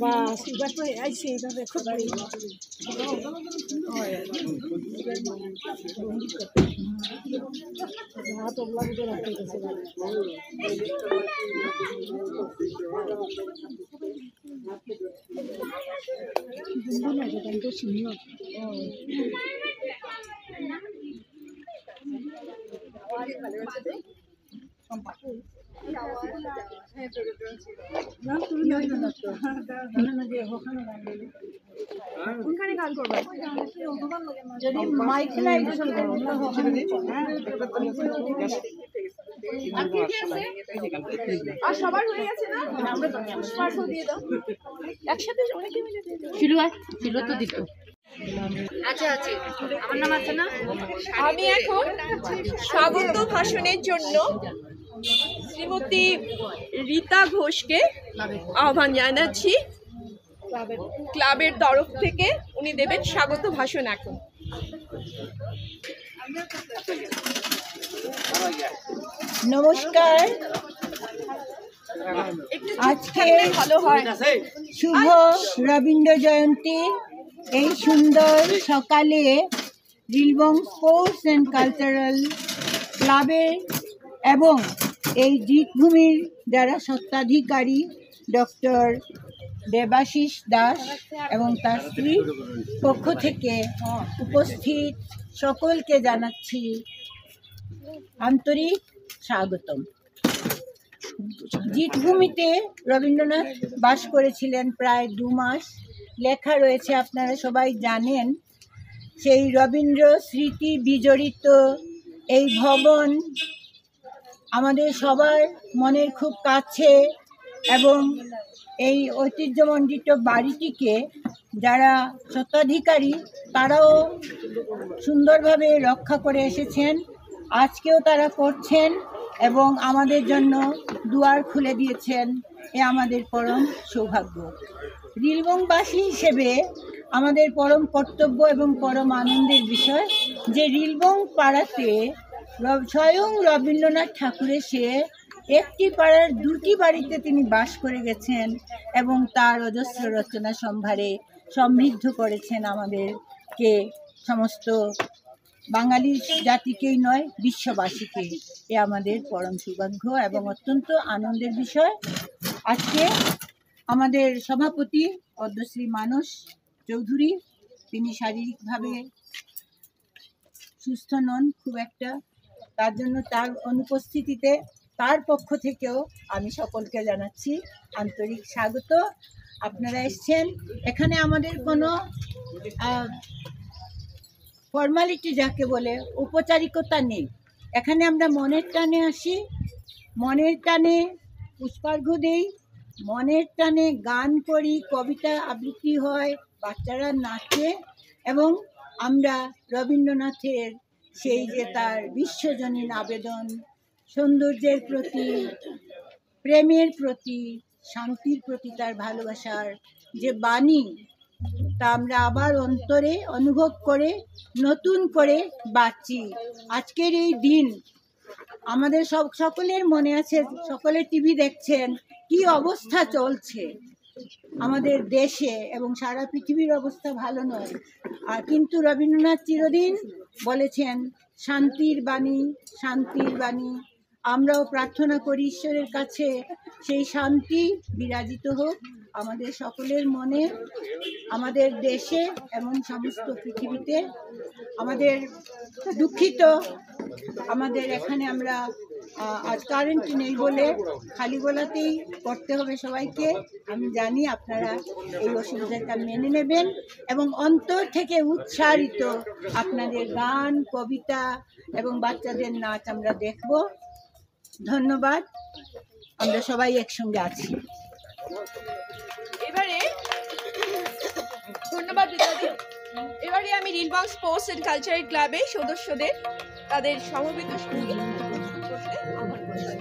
Mas iba to ay si da ko bari. Ha to lag de rakte se. Bundu na je tanto sinyo. কোনখানে গান করবা যদি মাইকে live আর সবার হয়ে গেছে না আমরা তো পুষ্পার্ঘ দিয়ে দাও একসাথে অনেকে মিলে দিয়ে দাও ফিলো তো দিত আচ্ছা আছে আমার নাম আছে না আমি এখন স্বাগত ভাষণের জন্য শ্রীমতী রীতা ঘোষকে আহ্বান জানাচ্ছি ক্লাবের তরফ থেকে উনি দেবেন স্বাগত ভাষণ এখন নমস্কার আজকে ভালো হয় শুভ রবীন্দ্র জয়ন্তী এই সুন্দর সকালে রিলবং স্পোর্টস অ্যান্ড কালচারাল ক্লাবের এবং এই জিতভূমির যারা স্বত্বাধিকারী ডক্টর দেবাশিস দাস এবং তার স্ত্রীর পক্ষ থেকে উপস্থিত সকলকে জানাচ্ছি আন্তরিক স্বাগতম। জিতভূমিতে রবীন্দ্রনাথ বাস করেছিলেন প্রায় 2 মাস। লেখা রয়েছে, আপনারা সবাই জানেন। সেই রবীন্দ্র স্মৃতি বিজড়িত এই ভবন আমাদের সবার মনের খুব কাছে এবং এই ঐতিহ্যমণ্ডিত বাড়িটিকে যারা স্বত্বাধিকারী তারাও সুন্দরভাবে রক্ষা করে এসেছেন, আজকেও তারা করছেন এবং আমাদের জন্য দুয়ার খুলে দিয়েছেন। এ আমাদের পরম সৌভাগ্য। রিলবংবাসী হিসেবে আমাদের পরম কর্তব্য এবং পরম আনন্দের বিষয় যে রিলবং পাড়াতে স্বয়ং রবীন্দ্রনাথ ঠাকুর এসে একটি পাড়ার 2টি বাড়িতে তিনি বাস করে গেছেন এবং তার অজস্র রচনা সম্ভারে সমৃদ্ধ করেছেন আমাদেরকে, সমস্ত বাঙালি জাতিকেই নয় বিশ্ববাসীকে। এ আমাদের পরম সৌভাগ্য এবং অত্যন্ত আনন্দের বিষয়। আজকে আমাদের সভাপতি পদ্মশ্রী মানস চৌধুরী, তিনি শারীরিকভাবে সুস্থ নন খুব একটা, তার জন্য তার অনুপস্থিতিতে তার পক্ষ থেকেও আমি সকলকে জানাচ্ছি আন্তরিক স্বাগত। আপনারা এসছেন, এখানে আমাদের কোনো ফর্মালিটি যাকে বলে ঔপচারিকতা নেই। এখানে আমরা মনের টানে আসি, মনের টানে পুষ্পার্ঘ দেই, মনের টানে গান করি, কবিতা আবৃত্তি হয়, বাচ্চারা নাচে এবং আমরা রবীন্দ্রনাথের সেই যে তার বিশ্বজনীন আবেদন, সৌন্দর্যের প্রতি, প্রেমের প্রতি, শান্তির প্রতি তার ভালোবাসার যে বাণী, তা আমরা আবার অন্তরে অনুভব করে নতুন করে বাঁচি। আজকের এই দিন আমাদের সকলের মনে আছে, সকলে টিভি দেখছেন কি অবস্থা চলছে আমাদের দেশে এবং সারা পৃথিবীর অবস্থা ভালো নয়। আর কিন্তু রবীন্দ্রনাথ চিরদিন বলেছেন শান্তির বাণী, শান্তির বাণী। আমরাও প্রার্থনা করি ঈশ্বরের কাছে সেই শান্তি বিরাজিত হোক আমাদের সকলের মনে, আমাদের দেশে এবং সমস্ত পৃথিবীতে। আমাদের দুঃখিত, আমাদের এখানে আমরা আজ কারেন্ট নেই বলে খালি গলাতেই করতে হবে সবাইকে। আমি জানি আপনারা এই অসুবিধাটা মেনে নেবেন এবং অন্তর থেকে উৎসাহিত আপনাদের গান, কবিতা এবং বাচ্চাদের নাচ আমরা দেখব। ধন্যবাদ, আমরা সবাই একসঙ্গে আছি। এবারে ধন্যবাদ দিদি। এবারে আমি রিলবং স্পোর্টস অ্যান্ড কালচারাল ক্লাবের সদস্যদের তাদের সমবেত সঙ্গীত করতে আহ্বান করছি।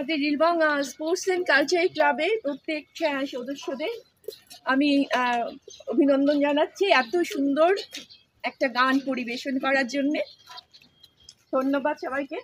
আমাদের নীলবং স্পোর্টস অ্যান্ড কালচারাল ক্লাবের প্রত্যেক সদস্যদের আমি অভিনন্দন জানাচ্ছি এত সুন্দর একটা গান পরিবেশন করার জন্যে। ধন্যবাদ সবাইকে।